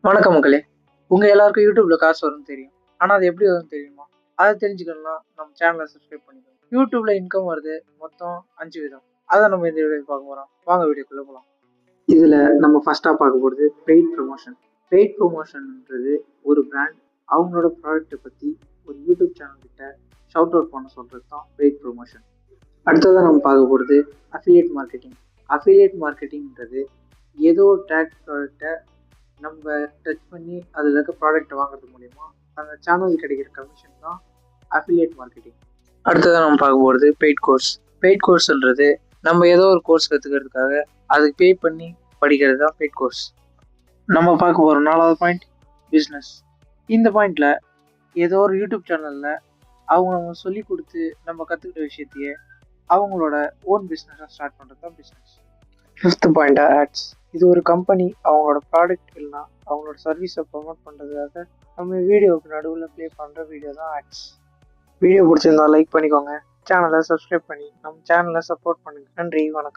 வணக்கம் மக்களே. உங்க எல்லாருக்கும் யூடியூப்ல காசு வரும்னு தெரியும். ஆனா அது எப்படி வரும்னு தெரியுமா? அதை தெரிஞ்சுக்கணும்னா நம்ம சேனலை சப்ஸ்கிரைப் பண்ணிக்கணும். யூடியூப்ல இன்கம் வருது மொத்தம் 5 விதம். அதை நம்ம இந்த வீடியோ பார்க்க போறோம். வாங்க வீடியோக்குள்ள போகலாம். இதுல நம்ம ஃபர்ஸ்டா பார்க்க போறது பெய்ட் ப்ரொமோஷன். பெய்ட் ப்ரொமோஷன்ன்றது ஒரு பிராண்ட் அவங்களோட ப்ராடக்ட்டை பத்தி ஒரு யூடியூப் சேனல் கிட்ட ஷவுட் அவுட் பண்ண சொல்றது தான் பெய்ட் ப்ரொமோஷன். அடுத்ததான் நம்ம பார்க்க போகிறது அஃபிலியேட் மார்க்கெட்டிங். அஃபிலியேட் மார்க்கெட்டிங்கிறது ஏதோ ஒரு டேக் ப்ராடக்டை நம்ம டச் பண்ணி அதில் இருக்க ப்ராடக்ட்டை வாங்குறது மூலிமா அந்த சேனல் கிடைக்கிற கமிஷன் தான் அஃபிலியேட் மார்க்கெட்டிங். அடுத்ததான் நம்ம பார்க்க போகிறது பெய்ட் கோர்ஸ். பெய்ட் கோர்ஸ்ன்றது நம்ம ஏதோ ஒரு கோர்ஸ் கற்றுக்கிறதுக்காக அதுக்கு பே பண்ணி படிக்கிறது தான் பெய்ட் கோர்ஸ். நம்ம பார்க்க போகிற 4வது பாயிண்ட் பிஸ்னஸ். இந்த பாயிண்டில் ஏதோ ஒரு யூடியூப் சேனலில் அவங்க சொல்லி கொடுத்து நம்ம கற்றுக்கிட்ட விஷயத்தையே அவங்களோட ஓன் பிஸ்னஸாக ஸ்டார்ட் பண்ணுறது தான் பிஸ்னஸ். 5th point ads. இது ஒரு கம்பெனி அவங்களோட ப்ராடக்ட் இல்லைனா அவங்களோட சர்வீஸை ப்ரொமோட் பண்ணுறதுக்காக நம்ம வீடியோவுக்கு நடுவில் ப்ளே பண்ணுற வீடியோ தான் ஆட்ஸ். வீடியோ பிடிச்சிருந்தா லைக் பண்ணிக்கோங்க. சேனலை சப்ஸ்கிரைப் பண்ணி நம்ம சேனலை சப்போர்ட் பண்ணுங்கள். நன்றி, வணக்கம்.